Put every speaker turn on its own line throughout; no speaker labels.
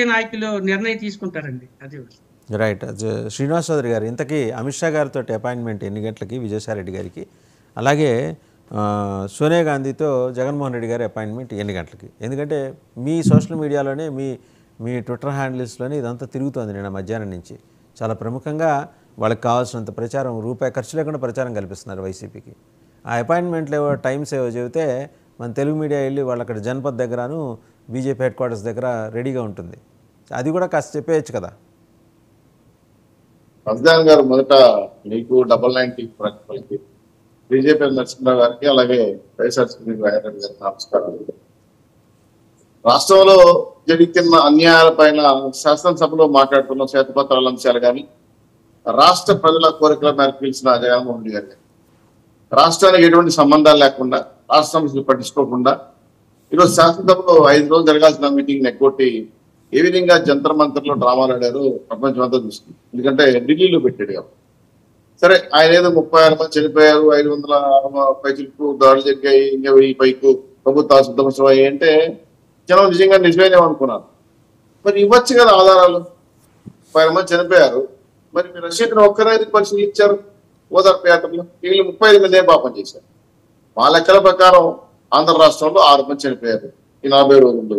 నాయకులు నిర్ణయం తీసుకుంటారండి. అది.
రైట్. శ్రీనివాస్ చౌదరి గారు, ఇంతకీ అమిత్ షా గారితో అపాయింట్మెంట్ ఎన్ని గంటలకి విజయసాయిరెడ్డి గారికి? అలాగే సోనియా గాంధీతో జగన్మోహన్ రెడ్డి గారి అపాయింట్మెంట్ ఎన్ని గంటలకి? ఎందుకంటే మీ సోషల్ మీడియాలోనే మీ ట్విట్టర్ హ్యాండిల్స్లోనే ఇదంతా తిరుగుతోంది నిన్న మధ్యాహ్నం నుంచి. చాలా ప్రముఖంగా వాళ్ళకి కావాల్సినంత ప్రచారం, రూపాయి ఖర్చు లేకుండా ప్రచారం కల్పిస్తున్నారు వైసీపీకి. ఆ అపాయింట్మెంట్లు ఏవో టైమ్స్ ఏవో చెబితే మన తెలుగు మీడియా వెళ్ళి వాళ్ళు అక్కడ జనపద్ దగ్గరను బీజేపీ హెడ్ క్వార్టర్స్ దగ్గర రెడీగా ఉంటుంది. అది కూడా కాస్త చెప్పేయచ్చు కదా.
అఫ్జాన్ గారు, మొదట మీకు 99 బీజేపీ నరసింహరావు గారికి, అలాగే వైఎస్ఆర్సీపీ గారికి నమస్కారాలు. రాష్ట్రంలో జరుగుతున్న అన్యాయాలపైన శాసనసభలో మాట్లాడుతున్న శ్వేతపత్రాల అంశాలు కానీ, రాష్ట్ర ప్రజల కోరికల మేరకు పిలిచిన జగన్మోహన్ రెడ్డి గారు రాష్ట్రానికి ఎటువంటి సంబంధాలు లేకుండా, రాష్ట్ర సమస్యలు పట్టించుకోకుండా ఈరోజు శాసనసభలో 5 రోజులు జరగాల్సిన మీటింగ్ ఎగ్గొట్టి ఏ విధంగా జంతర్ మంతర్లో డ్రామాలు ఆడారు ప్రపంచం అంతా చూస్తుంది. ఎందుకంటే ఢిల్లీలో పెట్టాడు కాబట్టి. సరే, ఆయన ఏదో 36 మంది చనిపోయారు, 500 పైచులకు దాడులు జరిగాయి, ఇంకా 1000 పైకు ప్రభుత్వ ఆసుపత్రులు అయ్యాయి అంటే జనం నిజంగా నిజమేనేమనుకున్నారు. మరి ఇవ్వచ్చు కదా ఆధారాలు. 30 మంది చనిపోయారు, మరి మీరు రష్యను ఒక్కరైదు పరిశీలించారు ఓదార్పు యాత్రలో, వీళ్ళు 35 మంది ఏం పాపం చేశారు. మా లెక్కల ప్రకారం ఆంధ్ర రాష్ట్రంలో 6 మంది చనిపోయారు ఈ 40 రోజుల్లో.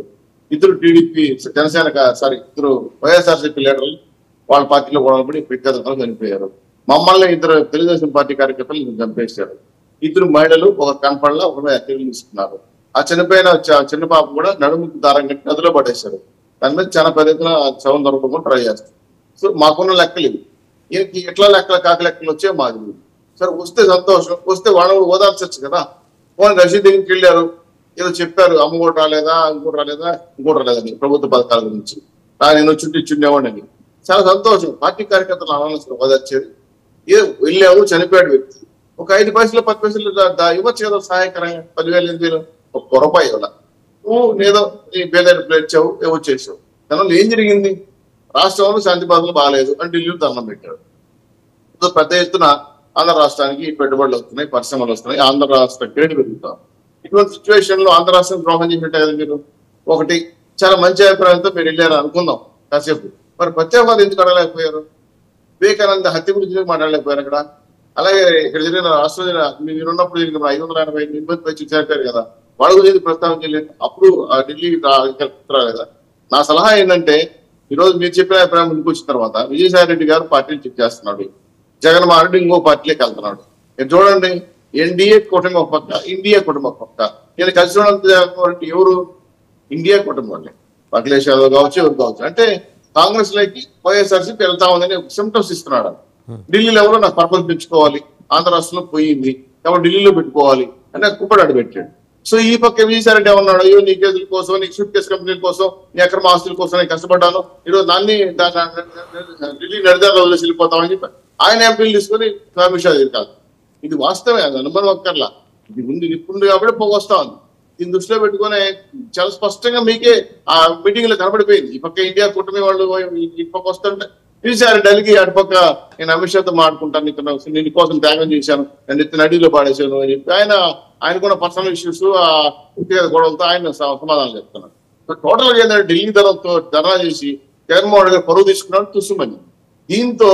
2 టీడీపీ జనసేన ఇద్దరు వైఎస్ఆర్సీపీ లీడర్లు వాళ్ళ పార్టీలో గొడవపడి వ్యక్తిగతంగా చనిపోయారు. మమ్మల్ని 2 తెలుగుదేశం పార్టీ కార్యకర్తలు చంపేశారు. 2 మహిళలు ఒక కనపడలా ఒక యాక్టివ్లు తీసుకున్నారు. ఆ చనిపోయిన చిన్న పాప కూడా నడుముకు దారం కట్టి నదిలో పడేశారు. దాని మీద చాలా పెద్ద ఎత్తున శవం దొరకడం ట్రై చేస్తారు. సో మాకున్న లెక్కలు ఇవి. ఎట్లా లెక్కలు కాక లెక్కలు వచ్చే మాది. సరే, వస్తే సంతోషం, వస్తే వాళ్ళు ఓదార్చచ్చు కదా. పోనీ రషీద్ దగ్గరికి వెళ్ళారు, ఏదో చెప్పారు, అమ్మగోడు రాలేదా, ఇంకోటి రాలేదని ప్రభుత్వ పథకాల గురించి నేను చుట్టేవాడిని. చాలా సంతోషం. పార్టీ కార్యకర్తలు అనవసరం ఓదార్చేది. వెళ్ళావు, చనిపోయాడు వ్యక్తి, ఒక 5 పైసలు 10 పైసలు ఇవ్వచ్చు కదా సహాయకరంగా. 10,000 8,000 1 రూపాయి ఇవ్వాల. నువ్వు ఏదో పేద ఇచ్చావు, ఏవో చేసావు. దానివల్ల ఏం జరిగింది? రాష్ట్రంలో శాంతి భద్రతలు బాగాలేదు అని ఢిల్లీలో ధర్నం పెట్టాడు. పెద్ద ఎత్తున ఆంధ్ర రాష్ట్రానికి పెట్టుబడులు వస్తున్నాయి, పరిశ్రమలు వస్తున్నాయి, ఆంధ్ర రాష్ట్ర క్రెడిట్ పెరుగుతాం. ఇటువంటి సిచ్యువేషన్ లో ఆంధ్ర రాష్ట్రం ద్రోహం చేసినట్టే కదా మీరు. ఒకటి, చాలా మంచి అభిప్రాయంతో మీరు వెళ్ళారు అనుకుందాం కాసేపు, మరి ప్రత్యేకవాద ఎందుకు అడగలేకపోయారు? వివేకానంద హత్య గురించి మాట్లాడలేకపోయారు అక్కడ. అలాగే ఇక్కడ జరిగిన రాష్ట్ర మీరున్నప్పుడు జరిగిన 580 మంది వచ్చి చేరిపోయారు కదా, వాళ్ళ గురించి ప్రస్తావించలేదు. అప్పుడు ఢిల్లీ రాలేదా? నా సలహా ఏంటంటే, ఈరోజు మీరు చెప్పిన అభిప్రాయం ముందుకు వచ్చిన తర్వాత విజయసాయి రెడ్డి గారు పార్టీని చెక్ చేస్తున్నాడు, జగన్మోహన్ రెడ్డి ఇంకో పార్టీలోకి వెళ్తున్నాడు. మీరు చూడండి, ఎన్డీఏ కూటమి ఒక పక్క, ఇండియా కూటమి ఒక పక్క. నేను కలిసి ఉన్నటువంటి ఎవరు? ఇండియా కూటమి వాళ్ళే. అఖిలేష్ యాదవ్ కావచ్చు, ఎవరు కావచ్చు. అంటే కాంగ్రెస్ లోకి వైఎస్ఆర్సీపీ వెళ్తా ఉందని సిమ్టమ్స్ ఇస్తున్నాడు. ఢిల్లీలో ఎవరో నాకు పర్పస్ పెంచుకోవాలి, ఆంధ్ర రాష్ట్రంలో పోయింది, ఎవరు ఢిల్లీలో పెట్టుకోవాలి అని కుప్పడాడు పెట్టాడు. సో ఈ పక్క విజయసాయి రెడ్డి ఏమన్నాడు, అయ్యో నీ కేసుల కోసం, నీ సూట్ కేసు కంపెనీల కోసం, నీ అక్రమ ఆస్తుల కోసం నేను కష్టపడ్డాను, ఈరోజు దాన్ని ఢిల్లీ నడిదారులు వదిలేసి వెళ్ళిపోతామని చెప్పి ఆయన ఎంపీలు తీసుకొని అమిత్ షా కాదు. ఇది వాస్తవమే, అది అనుమానం ఒక్కర్లా. ఇది ఉంది, నిపుణుడు కాబట్టి పోగొస్తా ఉంది. దీన్ని దృష్టిలో పెట్టుకుని చాలా స్పష్టంగా మీకే ఆ మీటింగ్ లో కనబడిపోయింది. ఈ పక్క ఇండియా కూటమి వాళ్ళు ఈ పక్క వస్తుంటే విజయసాయి రెడ్డి అలిగి అటుపక్క నేను అమిత్ షాతో మాట్లాడుకుంటాను, నేను కోసం త్యాగం చేశాను, నేను ఎత్తిన అడవిలో పాడేశాను అని చెప్పి ఆయనకున్న పర్సనల్ ఇష్యూస్, ఆ వ్యక్తిగత గొడవలతో ఆయన సమాధానం చెప్తున్నాడు. టోటల్ గా ఏంటంటే ఢిల్లీ ధర్నా చేసి జగన్మోహన్ రెడ్డి గారు పరువు తీసుకున్నాడు తుస్సుమని. దీంతో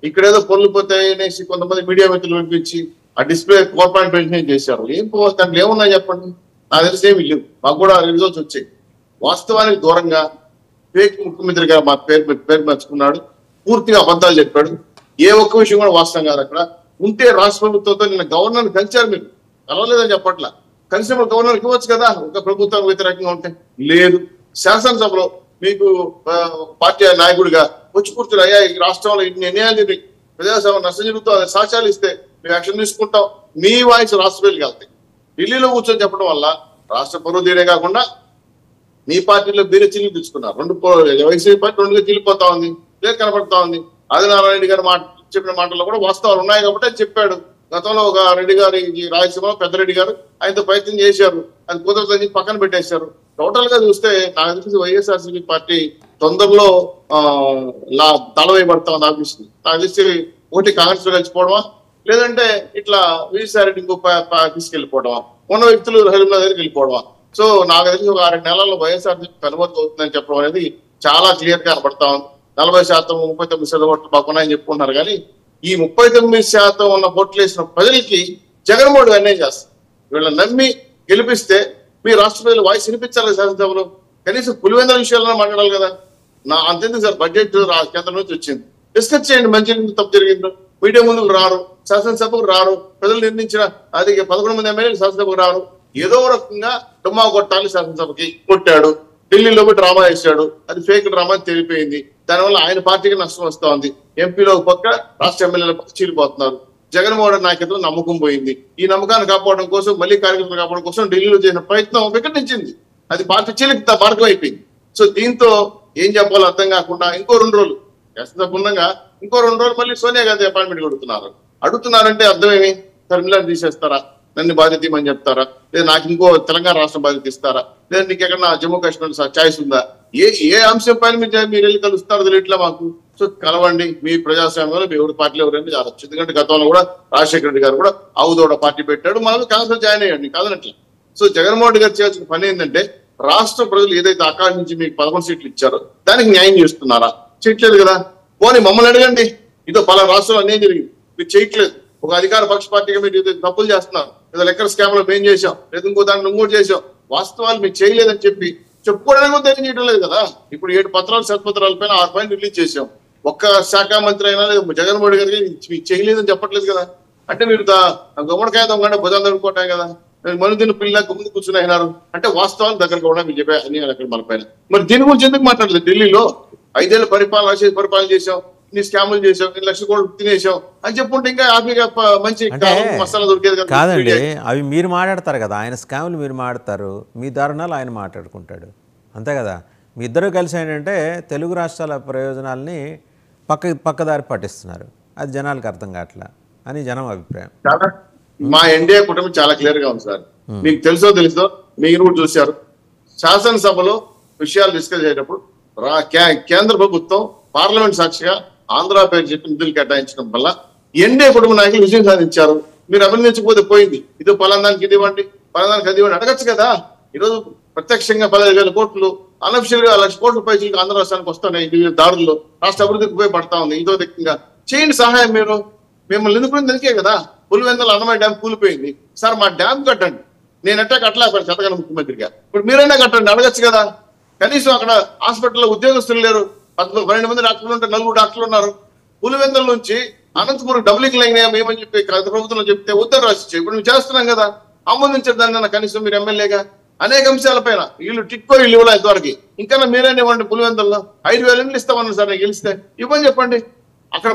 ఇక్కడేదో పొరులు పోతాయి అనేసి కొంతమంది మీడియా మిత్రులు వినిపించి ఆ డిస్ప్లే 4.29 చేశారు. ఏం దాంట్లో ఏమున్నాయి చెప్పండి? నాకు తెలిసి ఏమి లేవు. మాకు కూడా రిజల్ట్స్ వచ్చాయి. వాస్తవానికి దూరంగా ఫేక్ ముఖ్యమంత్రిగా మా పేరు మెచ్చుకున్నాడు, పూర్తిగా అబద్ధాలు చెప్పాడు. ఏ ఒక్క విషయం కూడా వాస్తవం కాదు. అక్కడ ఉంటే రాష్ట్ర ప్రభుత్వంతో నిన్న గవర్నర్ కలిశారు, మీరు కలవలేదని చెప్పట్లా, కలిసినప్పుడు గవర్నర్కి ఇవ్వచ్చు కదా ఒక ప్రభుత్వం వ్యతిరేకంగా ఉంటే. లేదు, శాసనసభలో మీకు పార్టీ నాయకుడిగా వచ్చి కూర్చుని, అయ్యా ఈ రాష్ట్రంలో ఇన్ని నిర్ణయాలు జరిగి ప్రజాస్వామ్యం నష్టం జరుగుతుంది, సాక్ష్యాలు ఇస్తే మేము యాక్షన్ తీసుకుంటాం, మీ వాయిస్ రాష్ట్రపతికి వెళ్తాయి. ఢిల్లీలో కూర్చొని చెప్పడం వల్ల రాష్ట్ర పరువు తీరే కాకుండా మీ పార్టీలో మీరే చిల్లు తెచ్చుకున్నారు. వైసీపీ పార్టీ 2గా చీలిపోతా ఉంది, పేరు కనపడతా ఉంది. ఆదినారాయణ రెడ్డి గారు చెప్పిన మాటల్లో కూడా వాస్తవాలు ఉన్నాయి కాబట్టి చెప్పాడు. గతంలో ఒక రెడ్డి గారు రాయలసీమలో పెద్దరెడ్డి గారు ఆయనతో ప్రయత్నం చేశారు, అది కుదరదని పక్కన పెట్టేశారు. టోటల్ గా చూస్తే నాకు తెలిసి వైఎస్ఆర్సీపీ పార్టీ తొందరలో తల వేయబడతా ఉంది ఆఫీస్కి. నాకు తెలిసి ఒకటి కాంగ్రెస్ లో కలిసిపోవడమా, లేదంటే ఇట్లా విజయసాయి రెడ్డి ఇంకో తీసుకెళ్లిపోవడమా, ఉన్న వ్యక్తులు హరిమల దగ్గరికి వెళ్ళిపోవడమా. సో నాకు తెలిసి ఒక 6 నెలల్లో వైఎస్ఆర్సీపీ కనుమతి అవుతుందని చెప్పడం అనేది చాలా క్లియర్ గా కనబడతా ఉంది. 40%, 39% ఓట్లు బాగున్నాయని చెప్పుకుంటున్నారు. కానీ ఈ 39% ఉన్న ఓట్లు వేసిన ప్రజలకి జగన్మోహన్ అన్యాయం చేస్తారు. వీళ్ళని నమ్మి గెలిపిస్తే మీ రాష్ట్ర ప్రజలు వాయిస్ వినిపించాలి శాసనసభలో. కనీసం పులివెందుల విషయాల్లో మాట్లాడాలి కదా. అంతెందుకు సార్, బడ్జెట్ కేంద్రం నుంచి వచ్చింది, డిస్కస్ చేయండి. మంచి తప్పు జరిగిందో మీడియా ముందుకు రారు, శాసనసభకు రారు, ప్రజలు నిర్ణయించిన అది 11 మంది ఎమ్మెల్యేలు శాసనసభకు రారు. ఏదో రకంగా డుమ్మా కొట్టాలి, శాసనసభకి కొట్టాడు. ఢిల్లీలో డ్రామా వేశాడు, అది ఫేక్ డ్రామా తెలిపోయింది. దానివల్ల ఆయన పార్టీకి నష్టం వస్తా ఉంది. ఎంపీలో ఒక పక్క, రాష్ట్ర ఎమ్మెల్యేల పక్క చీలిపోతున్నారు. జగన్మోహన్ నాయకత్వం నమ్మకం పోయింది. ఈ నమ్మకాన్ని కాపాడడం కోసం, మళ్ళీ కార్యకర్తలు కాపాడడం కోసం ఢిల్లీలో చేసిన ప్రయత్నం వికటించింది. అది పార్టీ చీలిక మార్గం అయిపోయింది. సో దీంతో ఏం చెప్పాలో అర్థం కాకుండా ఇంకో 2 రోజులు శాసనసభంగా, ఇంకో 2 రోజులు మళ్ళీ సోనియా గాంధీ అపాయింట్మెంట్ అడుగుతున్నారంటే అర్థమేమి? తమిళనాడు తీసేస్తారా, నన్ను బాధ్యత ఇవ్వమని చెప్తారా, లేదా నాకు ఇంకో తెలంగాణ రాష్ట్రం బాధ్యత ఇస్తారా, లేదా నీకు ఎక్కడన్నా జమ్మూ కాశ్మీర్ చాయిస్ ఉందా? ఏ అంశం పైన మీరు వెళ్ళి కలుస్తారో తెలియట్లా మాకు. సో కలవండి, మీ ప్రజాస్వామ్యంలో మీ ఎవరి పార్టీలో ఎవరైనా చాలచ్చు. ఎందుకంటే గతంలో కూడా రాజశేఖర రెడ్డి గారు కూడా అవుదోడ పార్టీ పెట్టాడు, మనం కాంగ్రెస్ జాయిన్ అయ్యండి కాదనట్లా. సో జగన్మోహన్ రెడ్డి గారు చేయాల్సిన పని ఏంటంటే, రాష్ట్ర ప్రజలు ఏదైతే ఆకాంక్షించి మీకు 11 సీట్లు ఇచ్చారో దానికి న్యాయం చేస్తున్నారా? చేయట్లేదు కదా. పోనీ మమ్మల్ని అడగండి, ఇదో పలానా రాష్ట్రంలో అన్యాయం జరిగింది, మీరు చేయట్లేదు. ఒక అధికార పక్ష పార్టీగా మీరు తప్పులు చేస్తున్నారు, లేదా లెక్కర్ స్కామ్ లో మేము చేసాం, లేదా ఇంకో దాంట్లో ఇంకోటి చేసాం, వాస్తవాలు మీరు చేయలేదని చెప్పి చెప్పుకోవడానికి ధైర్యం చేయడం లేదు కదా. ఇప్పుడు 7 పత్రాలు, శతపత్రాల పైన 6 పాయింట్ రిలీజ్ చేసాం. ఒక్క శాఖ మంత్రి అయినా లేదా జగన్మోహన్ రెడ్డి గారికి చేయలేదని చెప్పట్లేదు కదా. అంటే మీరు గుమ్మడికాయ దొంగ భుజాలు దొరుకుతాయి కదా, మనుదిన పిల్ల ముందు కూర్చుని అయినారు అంటే వాస్తవాలు దగ్గరగా కూడా మీరు చెప్పే అన్ని అక్కడ మన పైన. మరి దీని గురించి ఎందుకు మాట్లాడలేదు? ఢిల్లీలో 5 ఏళ్ళ పరిపాలన చేసాం, ఇన్ని స్కాములు చేసాం, 2 లక్షల కోట్లు తినేసాం అని చెప్పుకుంటే ఇంకా హ్యాపీగా మంచి మసాలా దొరికేది కదా.
కాదండి, అవి మీరు మాట్లాడతారు కదా, ఆయన స్కాములు మీరు మాట్లాడతారు, మీ దారుణాలు ఆయన మాట్లాడుకుంటాడు, అంతే కదా. మీ ఇద్దరు కలిసి ఏంటంటే తెలుగు రాష్ట్రాల ప్రయోజనాలని పక్కదారి పట్టిస్తున్నారు, అది జనాలకు అర్థం కావట్లా అని జనం అభిప్రాయం.
మా ఎన్డీఏ కుటుంబం చాలా క్లియర్ గా ఉంది సార్. మీకు తెలుసో మీరు కూడా చూశారు, శాసనసభలో విషయాలు డిస్కస్ అయ్యేటప్పుడు కేంద్ర ప్రభుత్వం పార్లమెంట్ సాక్షిగా ఆంధ్ర పేరు చెప్పి నిధులు కేటాయించడం వల్ల ఎన్డీఏ కుటుంబ నాయకులు విజయం సాధించారు. మీరు అభినందించకపోతే పోయింది, ఇదో పలానానికి ఇది ఇవ్వండి, పలానానికి అది ఇవ్వండి అడగచ్చు కదా. ఈరోజు ప్రత్యక్షంగా 15,000 కోట్లు, అనఫిషియల్ గా 1 లక్ష కోట్ల పైసలు ఆంధ్ర రాష్ట్రానికి వస్తున్నాయి. ఇది దారుల్లో రాష్ట్ర అభివృద్ధికి ఉపయోగపడతా ఉంది. ఇదో దిక్కంగా చేయండి సహాయం. మీరు మిమ్మల్ని ఎన్నుకుని దానికే కదా. పులివెందుల అన్నమయ్య డ్యామ్ కూలిపోయింది, సార్ మా డ్యామ్ కట్టండి. నేను ఎట్టా కట్టలేకపోయాను శతకన ముఖ్యమంత్రిగా, ఇప్పుడు మీరైనా కట్టండి అడగచ్చు కదా. కనీసం అక్కడ హాస్పిటల్లో ఉద్యోగస్తులు లేరు, 12 మంది డాక్టర్లు ఉంటే 4 డాక్టర్లు ఉన్నారు. పులివెందుల నుంచి అనంతపురం డబ్లింగ్ లైన్ ఏమని చెప్పి ప్రభుత్వంలో చెప్తే ఉత్తర రాసిచ్చు. ఇప్పుడు మేము చేస్తున్నాం కదా, ఆమోదించదాన్ని కనీసం మీరు ఎమ్మెల్యేగా. అనేక అంశాల పైన వీళ్ళు టిక్కో వీళ్ళు ఇవ్వలేదు ఇంతవరకు. ఇంకా మీరైనా ఇవ్వండి, పులివెందుల్లో 5,000 ఇండ్లు ఇస్తామన్నారు సార్, నేను గెలిస్తే ఇవ్వని చెప్పండి. అక్కడ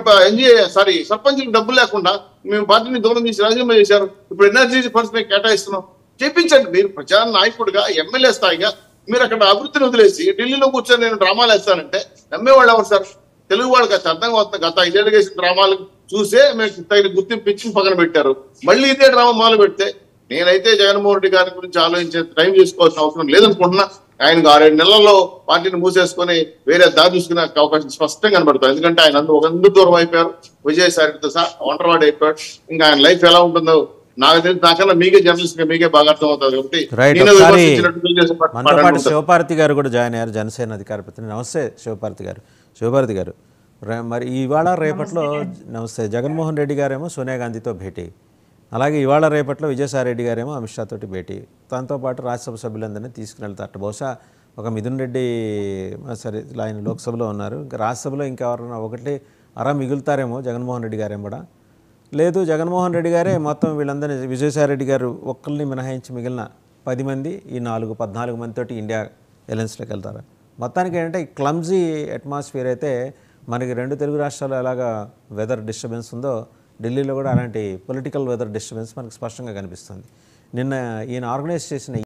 సర్పంచులకు డబ్బులు లేకుండా మేము పార్టీని దూరం తీసి రాజీనామా చేశారు. ఇప్పుడు ఎనర్జీ ఫండ్స్ మేము కేటాయిస్తున్నాం. చేపించండి. మీరు ప్రజా నాయకుడిగా, ఎమ్మెల్యే స్థాయిగా మీరు అక్కడ అభివృద్ధిని వదిలేసి ఢిల్లీలో కూర్చొని నేను డ్రామాలు వేస్తానంటే నమ్మేవాళ్ళు ఎవరు సార్? తెలుగు వాళ్ళకి అర్థం అవుతుంది. గత 5 ఏళ్ళుగా వేసిన డ్రామాలు చూసే మీకు తగిన గుర్తింపు ఇచ్చి పక్కన పెట్టారు. మళ్ళీ ఇదే డ్రామా మొదలు పెడితే నేనైతే జగన్మోహన్ రెడ్డి గారి గురించి ఆలోచించే టైం చేసుకోవాల్సిన అవసరం లేదనుకుంటున్నా. ఆయనకు 6-7 నెలల్లో పార్టీని మూసేసుకుని వేరే దారి చూసుకునే అవకాశం స్పష్టంగా కనబడుతుంది. ఎందుకంటే ఆయన అందరూ దూరం అయిపోయారు, విజయసాయితో సహా ఒంటరివాడు అయిపోయాడు. ఇంకా ఆయన లైఫ్ ఎలా ఉంటుందో నాకు తెలిసి, నాకన్నా మీకే జర్నలిస్ట్ గా మీకే బాగా అర్థం అవుతుంది.
మనతో పాటు శివపార్తి గారు కూడా జాయిన్ అయ్యారు, జనసేన అధికార ప్రతినిధి. నమస్తే శివపార్తి గారు. శివపార్తి గారు, మరి ఇవాళ రేపట్లో నమస్తే జగన్మోహన్ రెడ్డి గారేమో సోనియా గాంధీతో భేటీ, అలాగే ఇవాళ రేపట్లో విజయసాయి రెడ్డి గారేమో అమిత్ షా తోటి భేటీ, దాంతో పాటు రాజ్యసభ సభ్యులందరినీ తీసుకుని వెళ్తారు. బహుశా ఒక మిథున్ రెడ్డి సరే ఆయన లోక్సభలో ఉన్నారు, ఇంకా రాజ్యసభలో ఇంకెవరన్నా ఒకటి మిగులుతారేమో జగన్మోహన్ రెడ్డి గారేమో కూడా లేదు. జగన్మోహన్ రెడ్డి గారే మొత్తం వీళ్ళందరినీ, విజయసాయి రెడ్డి గారు ఒక్కరిని మినహాయించి మిగిలిన 10 మంది, ఈ 14 మందితోటి ఇండియా ఎలయన్స్లోకి వెళ్తారు. మొత్తానికి ఏంటంటే ఈ క్లమ్జీ అట్మాస్ఫియర్ అయితే మనకి 2 తెలుగు రాష్ట్రాల్లో ఎలాగా వెదర్ డిస్టర్బెన్స్ ఉందో ఢిల్లీలో కూడా అలాంటి పొలిటికల్ వెదర్ డిస్టర్బెన్స్ మనకు స్పష్టంగా కనిపిస్తుంది. నిన్న ఈయన ఆర్గనైజ్ చేసిన